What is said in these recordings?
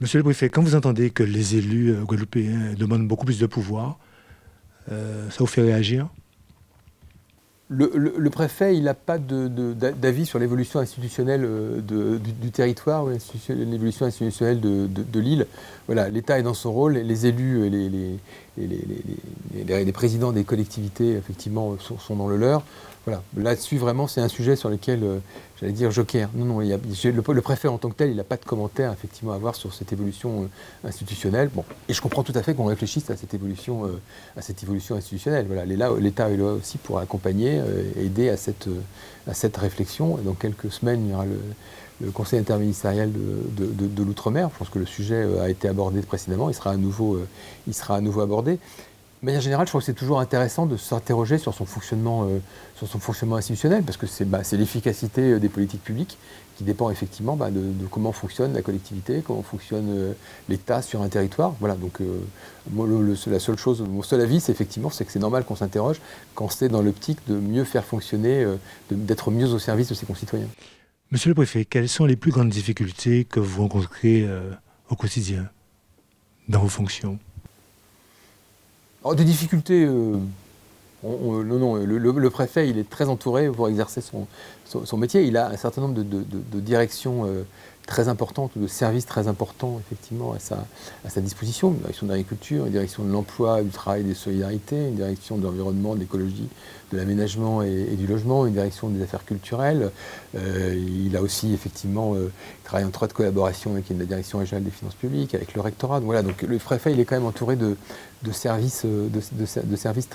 Monsieur le préfet, quand vous entendez que les élus guadeloupéens demandent beaucoup plus de pouvoir, ça vous fait réagir? Le préfet, il n'a pas d'avis sur l'évolution institutionnelle du territoire, ou l'évolution institutionnelle de l'île. Voilà, l'État est dans son rôle, les élus, les présidents des collectivités, effectivement, sont dans le leur. Voilà. Là-dessus, vraiment, c'est un sujet sur lequel, j'allais dire, joker. Non, non, le préfet en tant que tel, il n'a pas de commentaire, effectivement, à avoir sur cette évolution institutionnelle. Bon, et je comprends tout à fait qu'on réfléchisse à cette évolution institutionnelle. Voilà, l'État est là aussi pour accompagner, aider à cette réflexion. Et dans quelques semaines, il y aura le Conseil interministériel de l'Outre-mer. Je pense que le sujet a été abordé précédemment, il sera à nouveau abordé. De manière générale, je crois que c'est toujours intéressant de s'interroger sur son fonctionnement institutionnel, parce que c'est l'efficacité des politiques publiques qui dépend effectivement de comment fonctionne la collectivité, comment fonctionne l'État sur un territoire. Voilà, donc moi, la seule chose, mon seul avis, c'est effectivement que c'est normal qu'on s'interroge quand c'est dans l'optique de mieux faire fonctionner, d'être mieux au service de ses concitoyens. Monsieur le préfet, quelles sont les plus grandes difficultés que vous rencontrez au quotidien dans vos fonctions? Alors, des difficultés, non, le préfet, il est très entouré pour exercer son métier. Il a un certain nombre de directions très importantes, de services très importants, effectivement, à sa disposition. Une direction de l'agriculture, une direction de l'emploi, du travail et des solidarités, une direction de l'environnement, de l'écologie, de l'aménagement et du logement, une direction des affaires culturelles. Il a aussi, effectivement, travaillé en étroite collaboration avec la direction régionale des finances publiques, avec le rectorat. Donc, voilà, donc le préfet, il est quand même entouré de services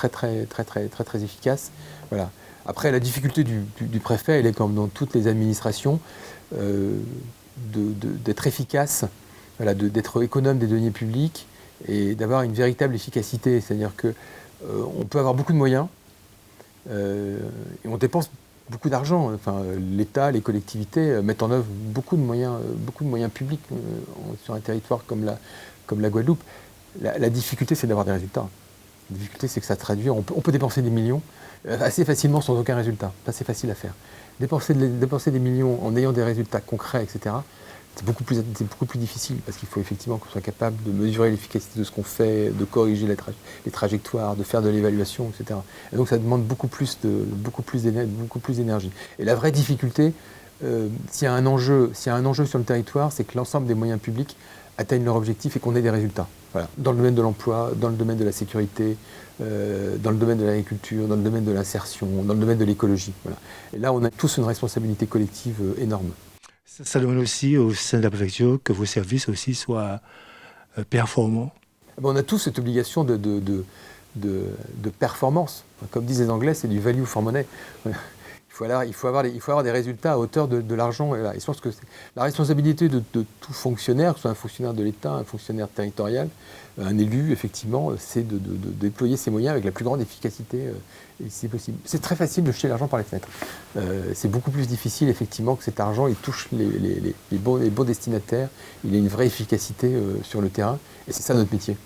très efficaces. Voilà. Après, la difficulté du préfet, elle est comme dans toutes les administrations, d'être efficace, voilà, d'être économe des deniers publics et d'avoir une véritable efficacité. C'est-à-dire qu'on peut avoir beaucoup de moyens et on dépense beaucoup d'argent. Enfin, l'État, les collectivités mettent en œuvre beaucoup de moyens publics sur un territoire comme la Guadeloupe. La difficulté, c'est d'avoir des résultats. La difficulté, c'est que ça traduit. On peut dépenser des millions assez facilement sans aucun résultat. Ça, c'est facile à faire. Dépenser des millions en ayant des résultats concrets, etc., c'est beaucoup plus difficile parce qu'il faut effectivement qu'on soit capable de mesurer l'efficacité de ce qu'on fait, de corriger les trajectoires, de faire de l'évaluation, etc. Et donc, ça demande beaucoup plus d'énergie. Et la vraie difficulté, s'il y a un enjeu sur le territoire, c'est que l'ensemble des moyens publics atteignent leur objectif et qu'on ait des résultats. Voilà. Dans le domaine de l'emploi, dans le domaine de la sécurité, dans le domaine de l'agriculture, dans le domaine de l'insertion, dans le domaine de l'écologie. Voilà. Et là, on a tous une responsabilité collective énorme. Ça demande aussi au sein de la préfecture que vos services aussi soient performants. On a tous cette obligation de performance. Comme disent les Anglais, c'est du value for money. Il faut avoir des résultats à hauteur de l'argent. Et je pense que la responsabilité de tout fonctionnaire, que ce soit un fonctionnaire de l'État, un fonctionnaire territorial, un élu, effectivement, c'est de déployer ses moyens avec la plus grande efficacité, si possible. C'est très facile de jeter l'argent par les fenêtres. C'est beaucoup plus difficile, effectivement, que cet argent il touche les bons destinataires, il a une vraie efficacité sur le terrain, et c'est ça notre métier.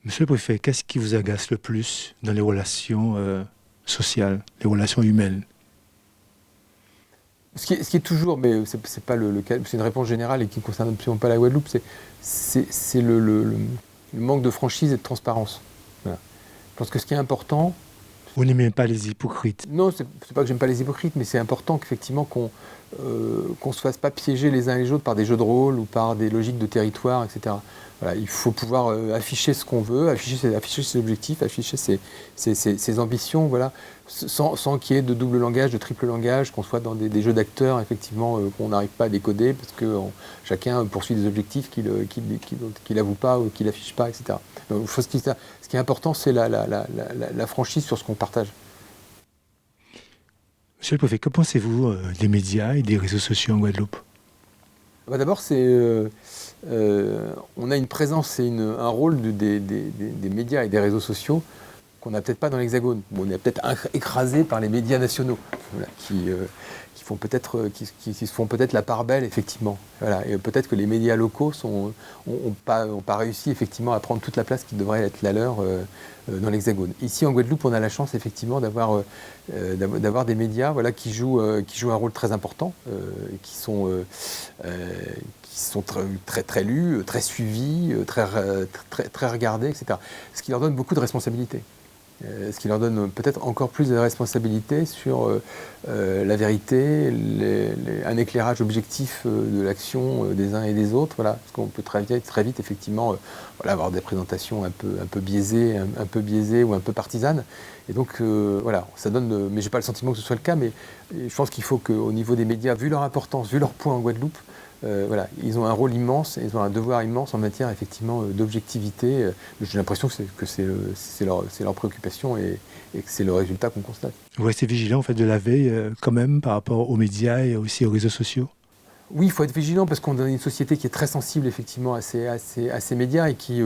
Monsieur le préfet, qu'est-ce qui vous agace le plus dans les relations sociales, les relations humaines? Ce qui est toujours, mais c'est pas le cas, c'est une réponse générale et qui ne concerne absolument pas la Guadeloupe, c'est le manque de franchise et de transparence. Voilà. Je pense que ce qui est important. Vous n'aimez pas les hypocrites? Non, c'est pas que j'aime pas les hypocrites, mais c'est important qu'effectivement qu'on se fasse pas piéger les uns et les autres par des jeux de rôle ou par des logiques de territoire, etc. Voilà, il faut pouvoir afficher ce qu'on veut, afficher ses objectifs, afficher ses ambitions, voilà, sans qu'il y ait de double langage, de triple langage, qu'on soit dans des jeux d'acteurs, effectivement, qu'on n'arrive pas à décoder, parce que chacun poursuit des objectifs qu'il n'avoue pas ou qu'il n'affiche pas, etc. Donc, ce qui est important, c'est la franchise sur ce qu'on partage. Monsieur le préfet, que pensez-vous des médias et des réseaux sociaux en Guadeloupe? D'abord, on a une présence et un rôle des médias et des réseaux sociaux qu'on n'a peut-être pas dans l'Hexagone. Bon, on est peut-être écrasé par les médias nationaux, voilà, qui se font peut-être la part belle, effectivement. Voilà, et peut-être que les médias locaux n'ont pas réussi, effectivement, à prendre toute la place qui devrait être la leur dans l'Hexagone. Ici, en Guadeloupe, on a la chance, effectivement, d'avoir des médias, voilà, qui jouent un rôle très important, qui qui sont très lus, très suivis, très regardés, etc. Ce qui leur donne beaucoup de responsabilités. Ce qui leur donne peut-être encore plus de responsabilités sur la vérité, un éclairage objectif de l'action des uns et des autres. Voilà, parce qu'on peut très vite effectivement avoir des présentations un peu biaisées, ou un peu partisanes. Et donc voilà, ça donne. Mais j'ai pas le sentiment que ce soit le cas. Mais je pense qu'il faut qu'au niveau des médias, vu leur importance, vu leur poids en Guadeloupe, voilà, ils ont un rôle immense, ils ont un devoir immense en matière effectivement d'objectivité. J'ai l'impression que c'est leur préoccupation et que c'est le résultat qu'on constate. Vous restez vigilant en fait de la veille quand même par rapport aux médias et aussi aux réseaux sociaux? Oui, il faut être vigilant parce qu'on est dans une société qui est très sensible effectivement à ces médias et qui,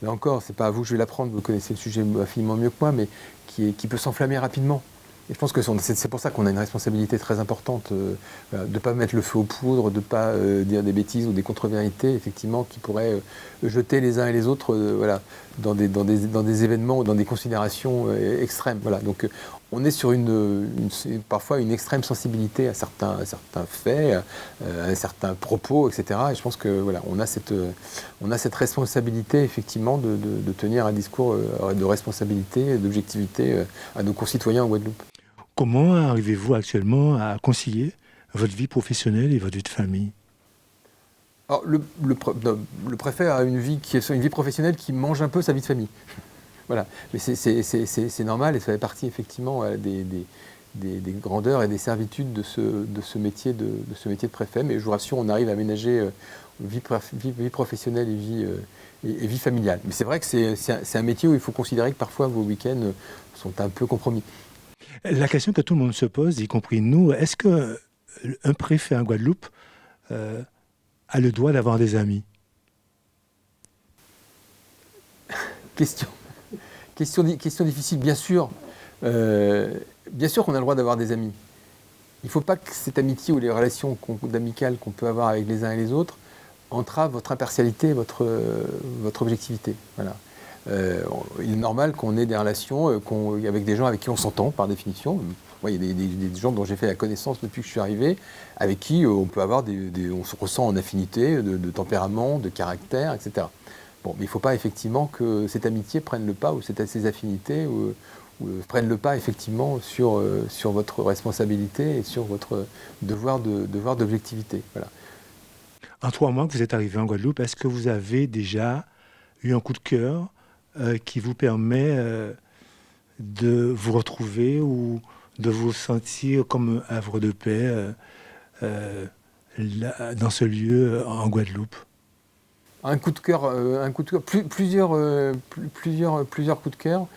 là encore, c'est pas à vous que je vais l'apprendre, vous connaissez le sujet infiniment mieux que moi, mais qui peut s'enflammer rapidement. Et je pense que c'est pour ça qu'on a une responsabilité très importante de ne pas mettre le feu aux poudres, de ne pas dire des bêtises ou des contre-vérités, effectivement, qui pourraient jeter les uns et les autres dans des événements ou dans des considérations extrêmes. Voilà. Donc on est sur parfois une extrême sensibilité à certains faits, à certains propos, etc. Et je pense que voilà, on a cette responsabilité, effectivement, de tenir un discours de responsabilité, d'objectivité à nos concitoyens en Guadeloupe. Comment arrivez-vous actuellement à concilier votre vie professionnelle et votre vie de famille? Alors, le préfet a une vie professionnelle qui mange un peu sa vie de famille. Voilà. Mais c'est normal et ça fait partie effectivement des grandeurs et des servitudes de ce métier de préfet. Mais je vous rassure, on arrive à ménager vie professionnelle et vie familiale. Mais c'est vrai que c'est un métier où il faut considérer que parfois vos week-ends sont un peu compromis. La question que tout le monde se pose, y compris nous, est-ce qu'un préfet en Guadeloupe a le droit d'avoir des amis? Question difficile, bien sûr. Bien sûr qu'on a le droit d'avoir des amis. Il ne faut pas que cette amitié ou les relations amicales qu'on peut avoir avec les uns et les autres entravent votre impartialité, votre objectivité. Voilà. Il est normal qu'on ait des relations avec des gens avec qui on s'entend, par définition. Moi, il y a des gens dont j'ai fait la connaissance depuis que je suis arrivé, avec qui on peut avoir on se ressent en affinité de tempérament, de caractère, etc. Bon, mais il ne faut pas effectivement que cette amitié prenne le pas ou ces affinités prennent le pas effectivement sur votre responsabilité et sur votre devoir d'objectivité. Voilà. En 3 mois que vous êtes arrivé en Guadeloupe, est-ce que vous avez déjà eu un coup de cœur qui vous permet de vous retrouver ou de vous sentir comme un havre de paix dans ce lieu en Guadeloupe? Un coup de cœur, plusieurs coups de cœur.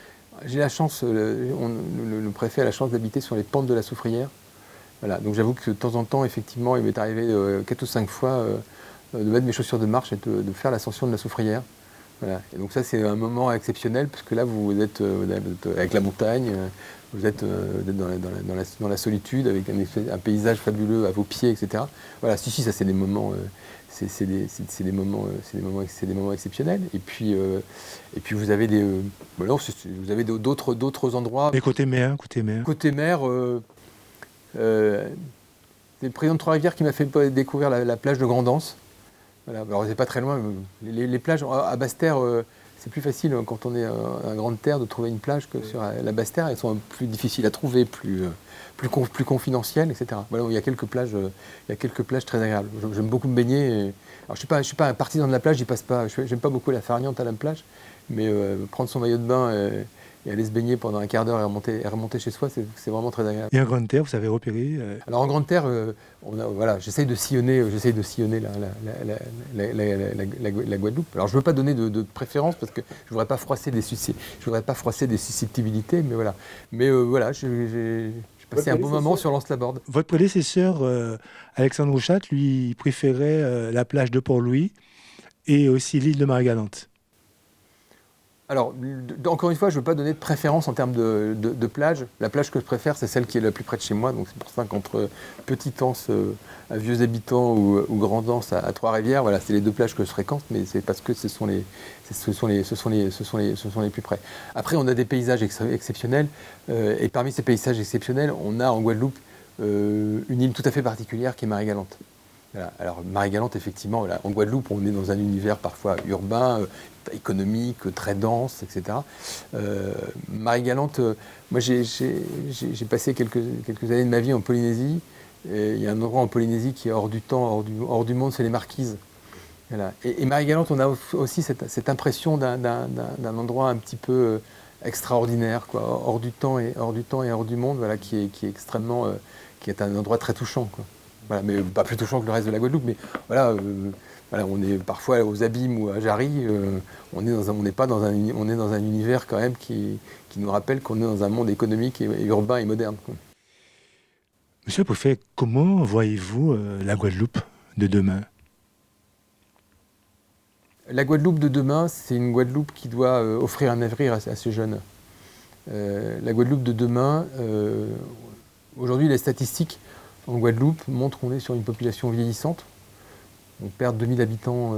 J'ai la chance, le préfet a la chance d'habiter sur les pentes de la Soufrière. Voilà, donc j'avoue que de temps en temps, effectivement, il m'est arrivé 4 ou 5 fois de mettre mes chaussures de marche et de faire l'ascension de la Soufrière. Voilà. Et donc ça, c'est un moment exceptionnel, parce que là, vous êtes avec la montagne, vous êtes dans la solitude, avec un paysage fabuleux à vos pieds, etc. Voilà, ça, c'est des moments... C'est des moments exceptionnels. Et puis vous avez d'autres endroits. Et côté mer, Côté mer, c'est le président de Trois-Rivières qui m'a fait découvrir la plage de Grand'Anse. Voilà. Alors c'est pas très loin. Les plages à Basse-Terre, c'est plus facile quand on est à Grande-Terre de trouver une plage que sur la Basse-Terre. Elles sont plus difficiles à trouver, plus confidentielles, etc. Voilà, il y a quelques plages très agréables. J'aime beaucoup me baigner. Alors je suis pas un partisan de la plage, j'y passe pas. J'aime pas beaucoup la farniente à la plage, mais prendre son maillot de bain et aller se baigner pendant un quart d'heure et remonter chez soi, c'est vraiment très agréable. Et en Grande-Terre, vous avez repéré Alors en Grande-Terre, j'essaye de sillonner la Guadeloupe. Alors je ne veux pas donner de préférence parce que je ne voudrais pas froisser des susceptibilités, mais voilà. Mais voilà, j'ai passé un bon moment sur l'Anse-la-Borde. Votre prédécesseur, Alexandre Rouchat, lui, préférait la plage de Port-Louis et aussi l'île de Marie-Galante. Alors, encore une fois, je ne veux pas donner de préférence en termes de plage. La plage que je préfère, c'est celle qui est la plus près de chez moi. Donc, c'est pour ça qu'entre Petite-Anse à Vieux-Habitants ou Grande-Anse à Trois-Rivières, voilà, c'est les deux plages que je fréquente, mais c'est parce que ce sont les plus près. Après, on a des paysages exceptionnels. Et parmi ces paysages exceptionnels, on a en Guadeloupe une île tout à fait particulière qui est Marie-Galante. Voilà. Alors Marie-Galante, effectivement, voilà, en Guadeloupe, on est dans un univers parfois urbain, économique, très dense, etc. Marie-Galante, moi j'ai passé quelques années de ma vie en Polynésie. Et il y a un endroit en Polynésie qui est hors du temps, hors du monde, c'est les Marquises. Voilà. Et Marie-Galante, on a aussi cette impression d'un endroit un petit peu extraordinaire, quoi, hors du temps et hors du monde, voilà, qui est extrêmement, qui est un endroit très touchant, quoi. Voilà, mais pas plus touchant que le reste de la Guadeloupe, mais voilà, voilà, on est parfois aux Abîmes ou à Jarry, on n'est pas dans on est dans un univers quand même qui nous rappelle qu'on est dans un monde économique et urbain et moderne, quoi. Monsieur le préfet, comment voyez-vous la Guadeloupe de demain? La Guadeloupe de demain, c'est une Guadeloupe qui doit offrir un avenir à ces jeunes. La Guadeloupe de demain, aujourd'hui, les statistiques en Guadeloupe montrent qu'on est sur une population vieillissante. On perd 2000 habitants,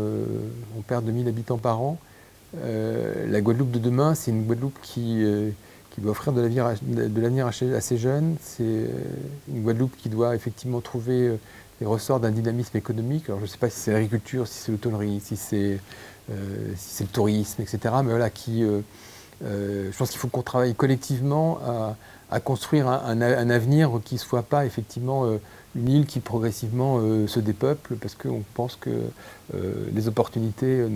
par an. La Guadeloupe de demain, c'est une Guadeloupe qui doit offrir de l'avenir à ces jeunes. C'est une Guadeloupe qui doit effectivement trouver les ressorts d'un dynamisme économique. Alors je ne sais pas si c'est l'agriculture, si c'est l'hôtellerie, si c'est le tourisme, etc. Mais voilà, je pense qu'il faut qu'on travaille collectivement à construire un avenir qui ne soit pas effectivement une île qui progressivement se dépeuple, parce qu'on pense que les opportunités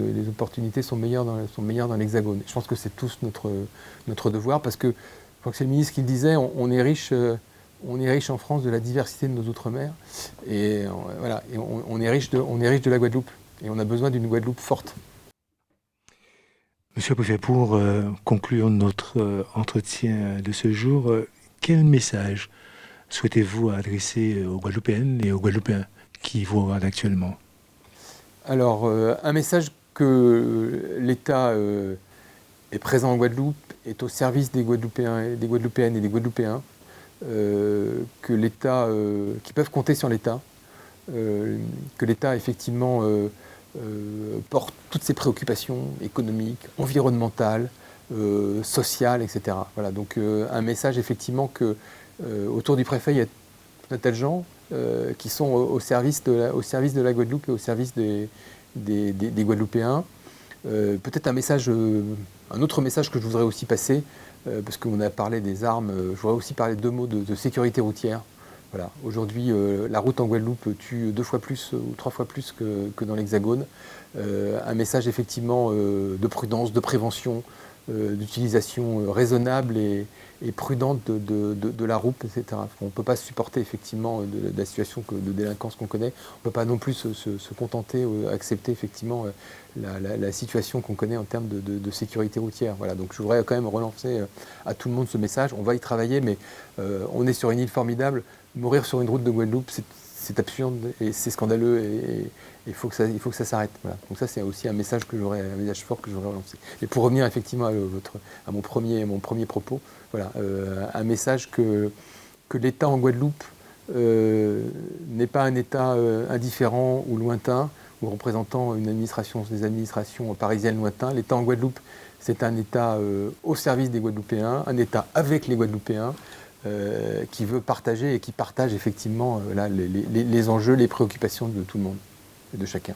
sont meilleures dans l'Hexagone. Je pense que c'est tous notre devoir, parce que je crois que c'est le ministre qui le disait, on est riche en France de la diversité de nos outre-mer, et voilà, et on est riche de la Guadeloupe, et on a besoin d'une Guadeloupe forte. Monsieur le préfet, pour conclure notre entretien de ce jour, quel message souhaitez-vous adresser aux Guadeloupéennes et aux Guadeloupéens qui vous regardent actuellement? Alors, un message que l'État est présent en Guadeloupe, est au service des Guadeloupéens, des Guadeloupéennes et des Guadeloupéens, que l'État, qui peuvent compter sur l'État, que l'État effectivement porte toutes ses préoccupations économiques, environnementales, sociales, etc. Voilà, donc un message effectivement que autour du préfet, il y a tout un tas de gens qui sont au service de la Guadeloupe et au service des Guadeloupéens. Peut-être un autre message que je voudrais aussi passer, parce qu'on a parlé des armes, je voudrais aussi parler 2 mots de sécurité routière. Voilà. Aujourd'hui, la route en Guadeloupe tue 2 fois plus ou 3 fois plus que dans l'Hexagone. Un message effectivement de prudence, de prévention, d'utilisation raisonnable et prudente de la route, etc. On ne peut pas supporter effectivement de la situation de délinquance qu'on connaît. On ne peut pas non plus se contenter, accepter effectivement la situation qu'on connaît en termes de sécurité routière. Voilà. Donc je voudrais quand même relancer à tout le monde ce message. On va y travailler, mais on est sur une île formidable. Mourir sur une route de Guadeloupe, c'est absurde et c'est scandaleux et il faut que ça s'arrête. Voilà. Donc ça, c'est aussi un message fort que j'aurais relancé. Et pour revenir effectivement à mon premier propos, voilà, un message que l'État en Guadeloupe n'est pas un État indifférent ou lointain ou représentant des administrations parisiennes lointaines. L'État en Guadeloupe, c'est un État au service des Guadeloupéens, un État avec les Guadeloupéens, qui veut partager et qui partage effectivement les enjeux, les préoccupations de tout le monde et de chacun.